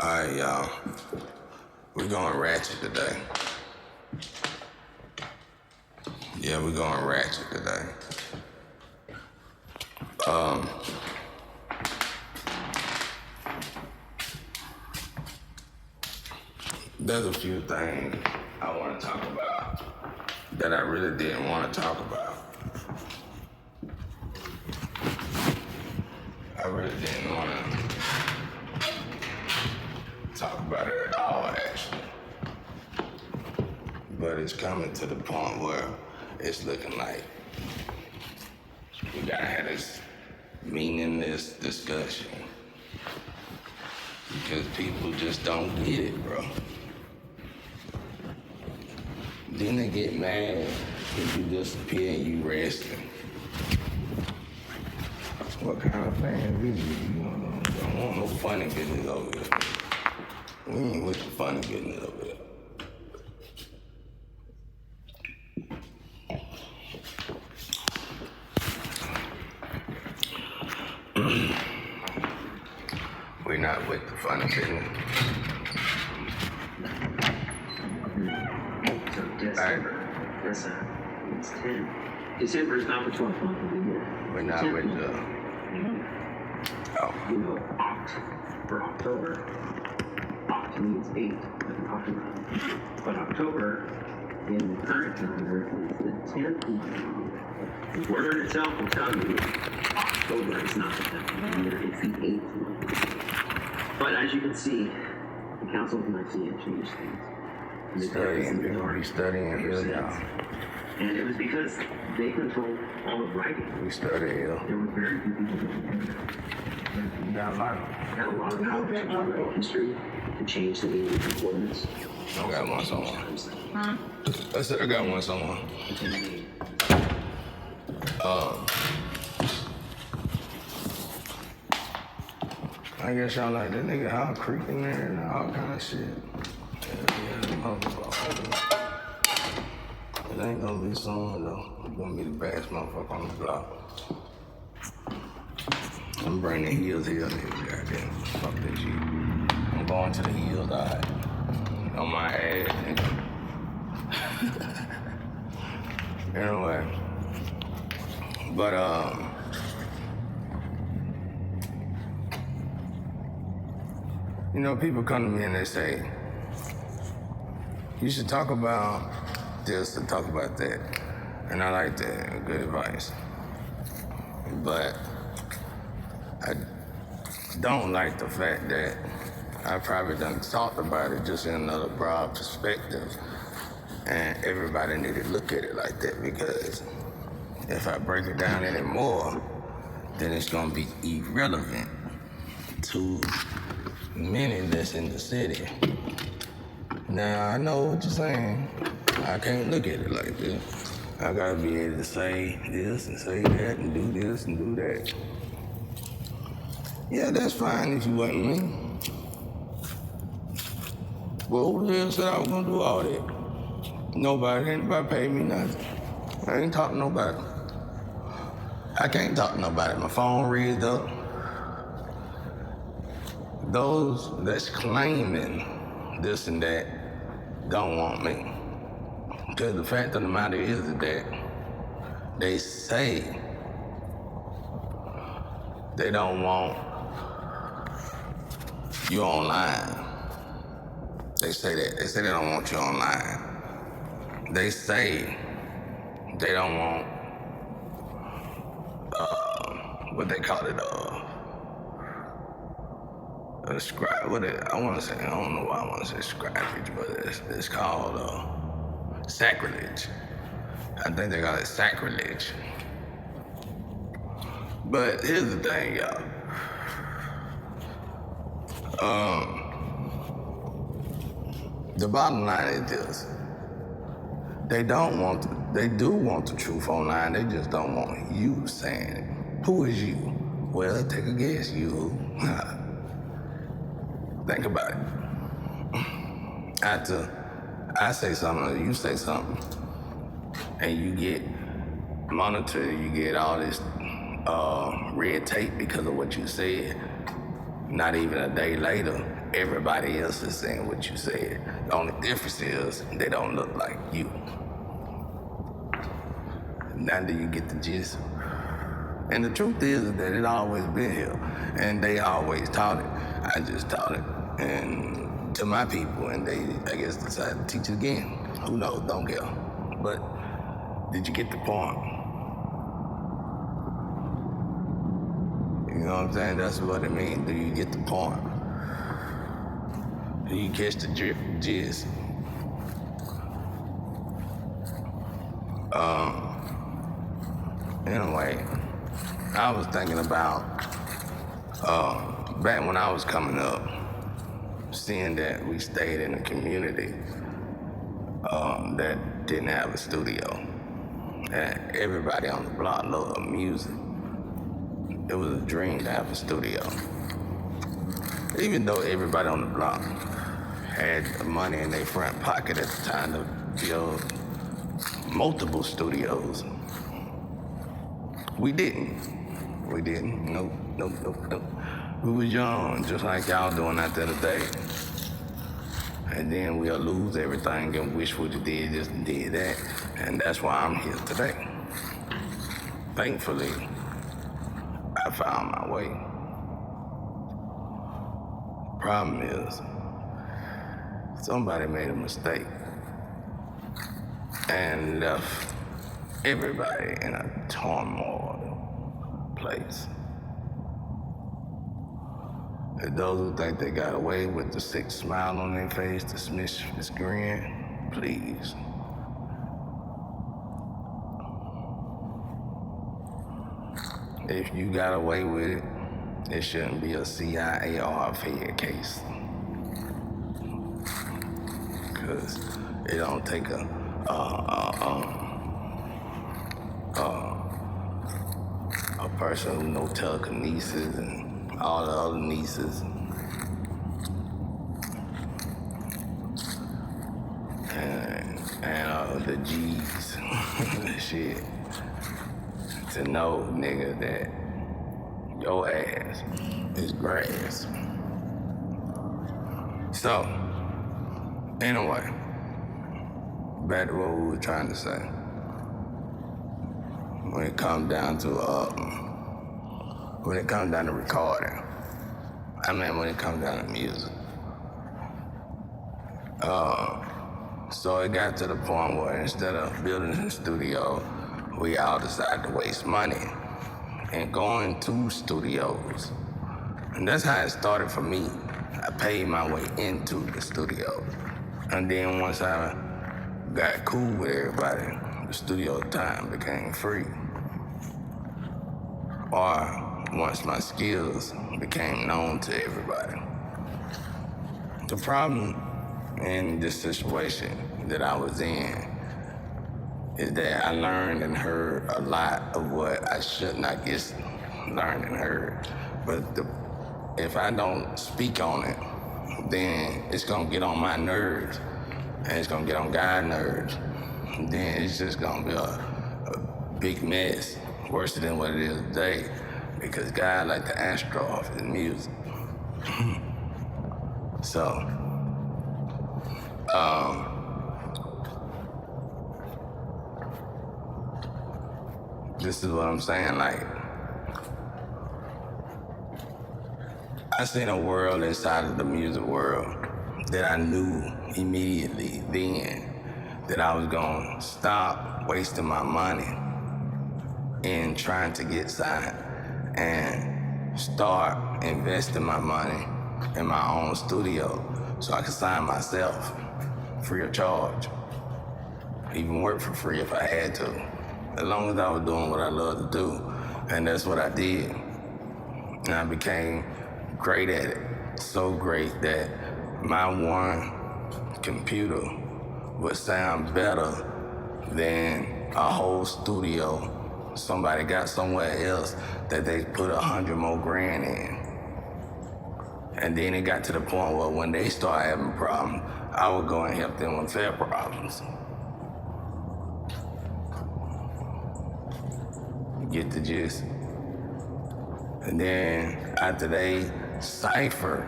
Alright, y'all. We're going ratchet today. Yeah, we're going ratchet today. There's a few things I want to talk about that I really didn't want to talk about. I really didn't want to talk about it at all, actually. But it's coming to the point where it's looking like we gotta have this meaningless discussion because people just don't get it, bro. Then they get mad if you disappear and you resting. What kind of fan is you? Don't want no funny business over here. We ain't with the funny business over here. We're not with the funny business. So December, that's it's 10. December is not the 12th month of the year. We're not with the. Oh. You know, Oct for October. Oct means 8, like October. But October, in the current calendar, is the 10th month. The word itself will tell you October is not the 10th month of the year, it's the 8th month. But as you can see, the Council of Nicaea changed things. Studying, people be studying here, y'all. And it was because they controlled all of writing. We study here. There were very few people You got a lot of had a lot of power to write history to change the meaning of words. I got one someone. I said I got one someone. I guess y'all like that nigga how creeping there and all kind of shit. It ain't gonna be someone though. It's gonna be the baddest motherfucker on the block. I'm bringing the heels here, nigga. Goddamn, fuck that shit. I'm going to the heels, alright. On my ass, nigga. Anyway. But, you know, people come to me and they say, you should talk about this and talk about that. And I like that, good advice. But I don't like the fact that I probably done talked about it just in another broad perspective. And everybody need to look at it like that because if I break it down anymore, then it's gonna be irrelevant to many that's in the city. Now, I know what you're saying. I can't look at it like this. I gotta be able to say this and say that and do this and do that. Yeah, that's fine if you wasn't me. Well, who the hell said I was gonna do all that? Nobody, anybody paid me nothing. I ain't talking to nobody. I can't talk to nobody. My phone reads up. Those that's claiming this and that don't want me. Because the fact of the matter is that they say they don't want you online. They say that. They say they don't want you online. They say they don't want, what they call it, I want to say, I don't know why I want to say scrimmage, but it's called sacrilege. I think they call it sacrilege. But here's the thing, y'all. The bottom line is this. They do want the truth online, they just don't want you saying it. Who is you? Well, take a guess, you. Think about it. After I say something or you say something, and you get monitored, you get all this red tape because of what you said, Not even a day later, everybody else is saying what you said. The only difference is they don't look like you. Now do you get the gist? And the truth is that it always been here, and they always taught it. I just taught it, and to my people, and they, I guess, decided to teach it again. Who knows? Don't care. But did you get the point? You know what I'm saying? That's what it means. Do you get the point? Do you catch the gist? Anyway, I was thinking about back when I was coming up, seeing that we stayed in a community that didn't have a studio, and everybody on the block loved music. It was a dream to have a studio. Even though everybody on the block had the money in their front pocket at the time to build multiple studios, we didn't. Nope. We was young, just like y'all doing out there today. And then we'll lose everything and wish we'd did this and did that. And that's why I'm here today. Thankfully, I found my way. Problem is, somebody made a mistake and left everybody in a turmoil place. And those who think they got away with the sick smile on their face, the mischievous grin, please. If you got away with it, it shouldn't be a CIA or a Fed case. Because it don't take a person who knows telekinesis and all the other nieces and the G's shit to know, nigga, that your ass is grass. So, anyway, back to what we were trying to say. When it comes down to recording, when it comes down to music. So it got to the point where instead of building a studio, we all decided to waste money and going to studios. And that's how it started for me. I paid my way into the studio. And then once I got cool with everybody, the studio time became free. Or once my skills became known to everybody. The problem in this situation that I was in is that I learned and heard a lot of what I should not get learned and heard. But if I don't speak on it, then it's gonna get on my nerves, and it's gonna get on God's nerves. And then it's just gonna be a big mess, worse than what it is today, because God like to astro off his music. So, this is what I'm saying, like, I seen a world inside of the music world that I knew immediately then that I was gonna stop wasting my money in trying to get signed and start investing my money in my own studio so I could sign myself free of charge. Even work for free if I had to, as long as I was doing what I love to do. And that's what I did. And I became great at it. So great that my one computer would sound better than a whole studio somebody got somewhere else that they put 100 more grand in. And then it got to the point where when they started having problems, I would go and help them with their problems. Get the gist. And then after they cipher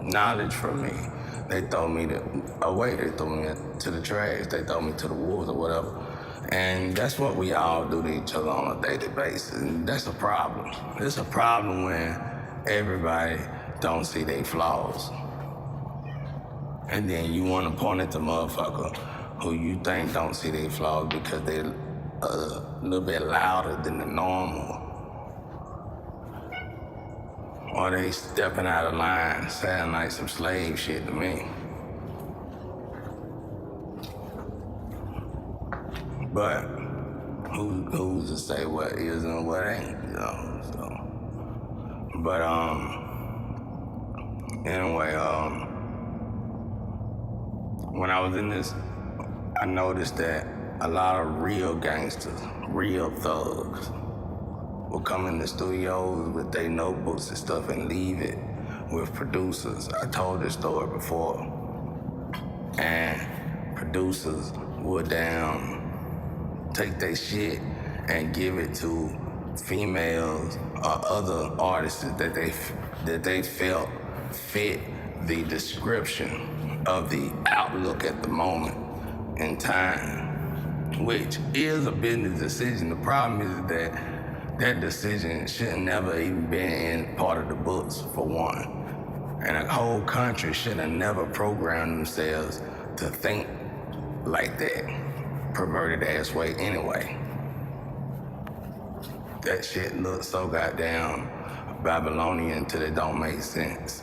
knowledge from me. They throw me away. They throw me to the trash. They throw me to the wolves or whatever. And that's what we all do to each other on a daily basis. And that's a problem. It's a problem when everybody don't see their flaws. And then you want to point at the motherfucker who you think don't see their flaws because they're a little bit louder than the normal. Or they stepping out of line, sounding like some slave shit to me. But who's to say what is and what ain't, you know? So, but anyway, when I was in this, I noticed that a lot of real gangsters, real thugs, will come in the studios with their notebooks and stuff and leave it with producers. I told this story before. And producers would take their shit and give it to females or other artists that they felt fit the description of the outlook at the moment in time, which is a business decision. The problem is that decision should never even been in part of the books, for one. And a whole country should have never programmed themselves to think like that perverted ass way anyway. That shit looks so goddamn Babylonian till it don't make sense.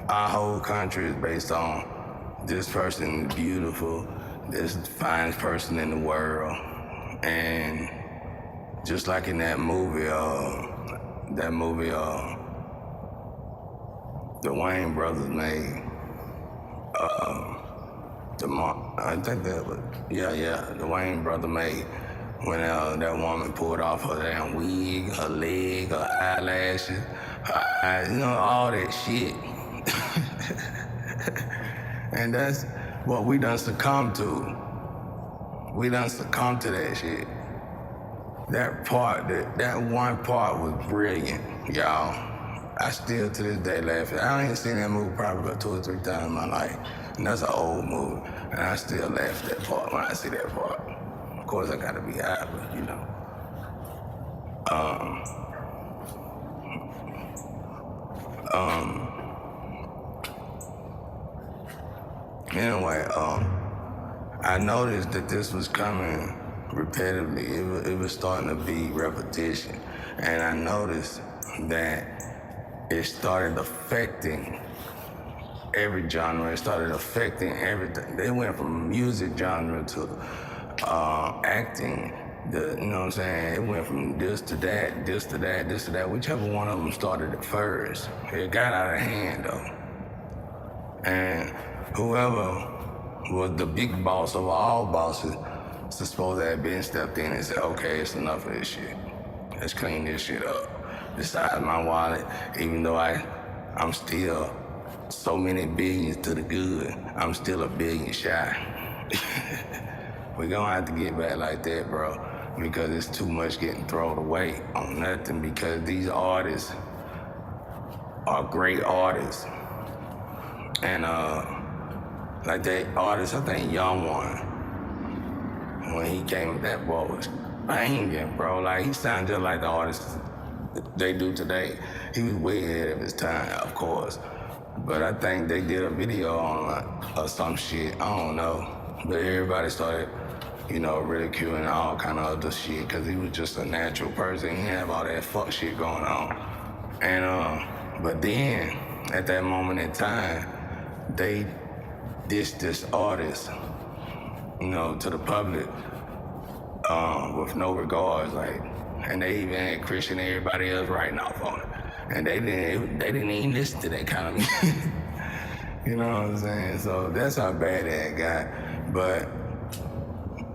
Our whole country is based on this person is beautiful, this is the finest person in the world. And just like in that movie, the Wayne brothers made, the Wayne brother made when that woman pulled off her damn wig, her leg, her eyelashes, her eyes, all that shit. And that's what we done succumbed to. We done succumbed to that shit. That one part was brilliant, y'all. I still to this day laugh. I ain't seen that movie probably about 2 or 3 times in my life. And that's an old movie. And I still laugh at that part when I see that part. Of course I gotta be high, but Anyway, I noticed that this was coming repetitively. It was starting to be repetition. And I noticed that it started affecting every genre. It started affecting everything. They went from music genre to acting. You know what I'm saying? It went from this to that, this to that, this to that. Whichever one of them started it first. It got out of hand though. And whoever was the big boss of all bosses supposed to have been stepped in and said, okay, it's enough of this shit. Let's clean this shit up. Besides my wallet, even though I'm still so many billions to the good, I'm still a billion shy. We're gonna have to get back like that, bro, because it's too much getting thrown away on nothing, because these artists are great artists. And like that artist, I think Young One, when he came, that boy was banging, bro. Like, he sounded just like the artists they do today. He was way ahead of his time, of course. But I think they did a video on or some shit, I don't know. But everybody started, ridiculing all kind of other shit, because he was just a natural person. He didn't have all that fuck shit going on. And but then, at that moment in time, they dissed this artist, to the public, with no regards, like, and they even had Christian and everybody else writing off on it. And they didn't even listen to that kind of music. You know what I'm saying? So that's how bad that got. But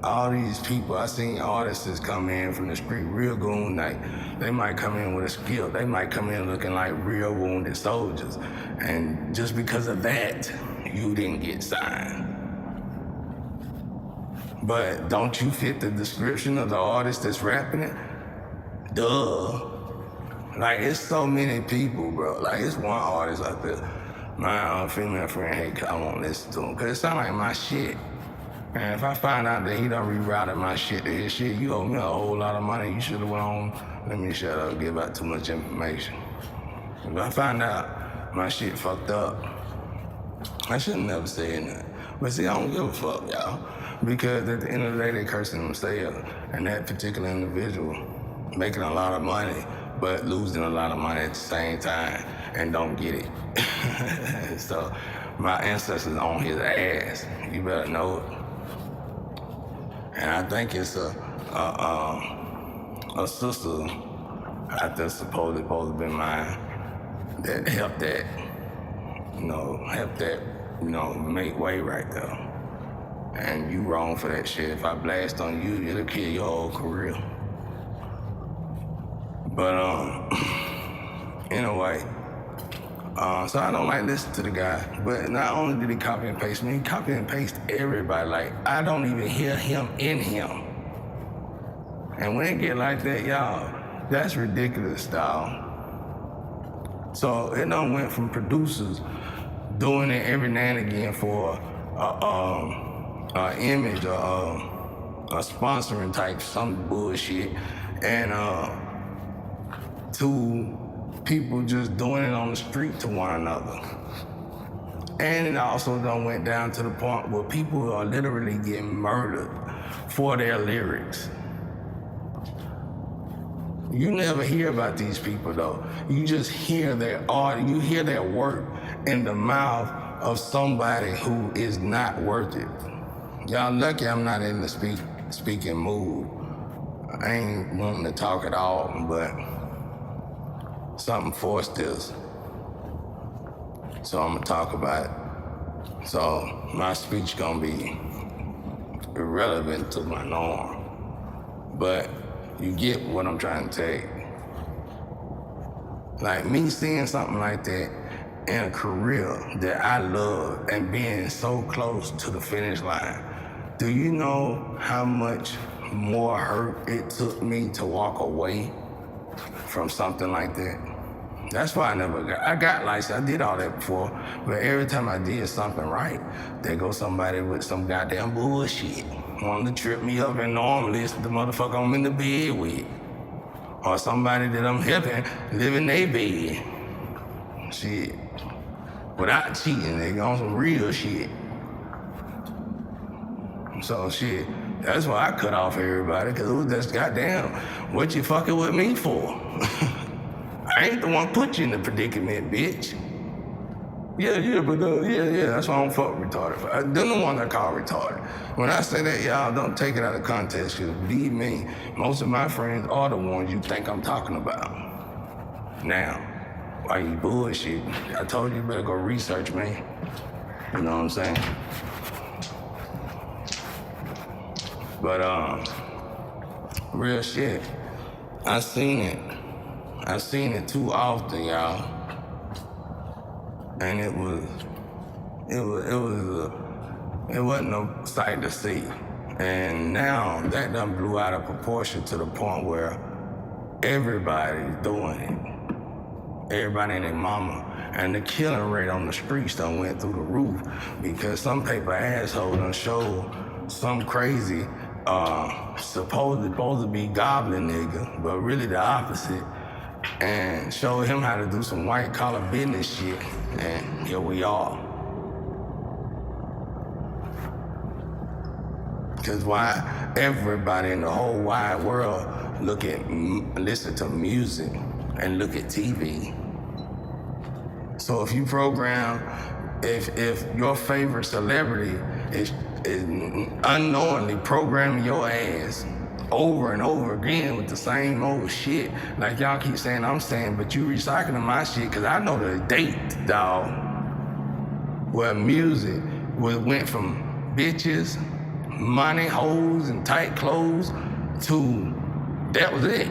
all these people, I seen artists come in from the street real goon, like, they might come in with a skill. They might come in looking like real wounded soldiers. And just because of that, you didn't get signed. But don't you fit the description of the artist that's rapping it? Duh. Like, it's so many people, bro. Like, it's one artist out there. My female friend, hey, 'cause I won't listen to him. Because it sound like my shit. And if I find out that he done rerouted my shit to his shit, you owe me a whole lot of money. You should have went on. Let me shut up, give out too much information. If I find out my shit fucked up, I should have never said nothing. But see, I don't give a fuck, y'all. Because at the end of the day, they cursing themselves. And that particular individual making a lot of money, but losing a lot of money at the same time and don't get it. So my ancestors on his ass. You better know it. And I think it's a sister out there supposed to be mine that helped that, make way right there. And you wrong for that shit. If I blast on you, it'll kill your whole career. But anyway, so I don't like listen to the guy. But not only did he copy and paste me, he copy and paste everybody. Like, I don't even hear him in him. And when it get like that, y'all, that's ridiculous, dog. So it done went from producers doing it every now and again for image or a sponsoring type some bullshit, and to people just doing it on the street to one another. And it also done went down to the point where people are literally getting murdered for their lyrics. You never hear about these people though. You just hear their art, you hear their work in the mouth of somebody who is not worth it. Y'all lucky I'm not in the speaking mood. I ain't wanting to talk at all, but something forced this. So I'm gonna talk about it. So my speech gonna be irrelevant to my norm. But you get what I'm trying to tell you. Like me seeing something like that in a career that I love and being so close to the finish line, do you know how much more hurt it took me to walk away from something like that? That's why I got licensed. I did all that before, but every time I did something right, there goes somebody with some goddamn bullshit, wanting to trip me up and normally it's the motherfucker I'm in the bed with, or somebody that I'm helping live in their bed. Shit. Without cheating, they on some real shit. So shit, that's why I cut off everybody, because it was just goddamn, what you fucking with me for? I ain't the one put you in the predicament, bitch. Yeah, that's why I don't fuck with retarded. They're the one I call retarded. When I say that, y'all don't take it out of context, because believe me, most of my friends are the ones you think I'm talking about. Now, why you bullshitting? I told you better go research me. You know what I'm saying? But real shit, I seen it too often, y'all. And it wasn't no sight to see. And now that done blew out of proportion to the point where everybody's doing it. Everybody and their mama. And the killing rate on the streets done went through the roof because some paper asshole done showed some crazy, supposed to be goblin nigga, but really the opposite, and showed him how to do some white collar business shit, and here we are. Because why everybody in the whole wide world listen to music and look at TV. So if you program, if your favorite celebrity is unknowingly programming your ass over and over again with the same old shit, like y'all keep saying I'm saying, but you recycling my shit, because I know the date, dog, where music went from bitches, money, hoes, and tight clothes to that was it.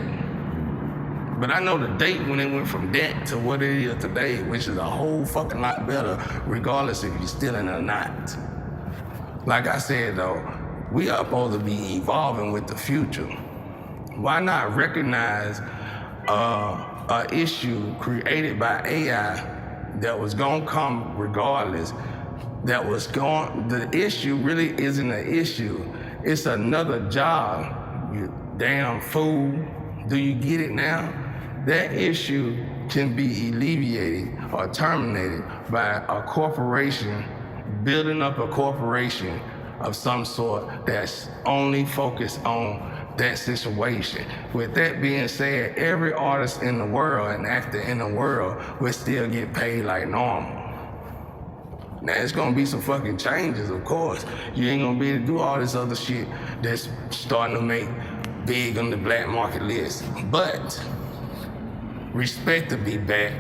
But I know the date when it went from that to what it is today, which is a whole fucking lot better, regardless if you're stealing or not. Like I said though, we are supposed to be evolving with the future. Why not recognize an issue created by AI that was gonna come regardless. The issue really isn't an issue. It's another job. You damn fool. Do you get it now? That issue can be alleviated or terminated by a corporation, building up a corporation of some sort that's only focused on that situation. With that being said, every artist in the world and actor in the world will still get paid like normal. Now, it's gonna be some fucking changes, of course. You ain't gonna be able to do all this other shit that's starting to make big on the black market list. But respect to be back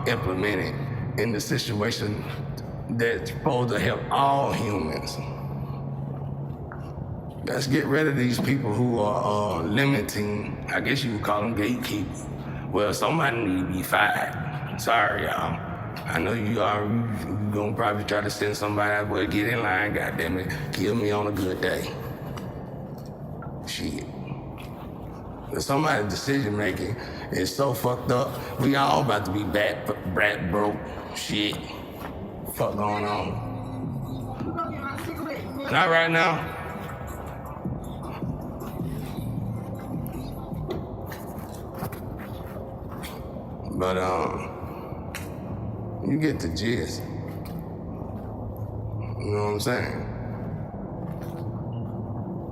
implemented in the situation that's supposed to help all humans. Let's get rid of these people who are limiting, I guess you would call them gatekeepers. Well, somebody need to be fired. Sorry, y'all. I know you gonna probably try to send somebody out, but get in line, goddammit. Kill me on a good day. Shit. Somebody's decision making is so fucked up. We all about to be brat broke. Shit. Fuck going on? Not right now. But you get the gist. You know what I'm saying?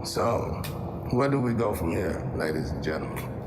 So, where do we go from here, ladies and gentlemen?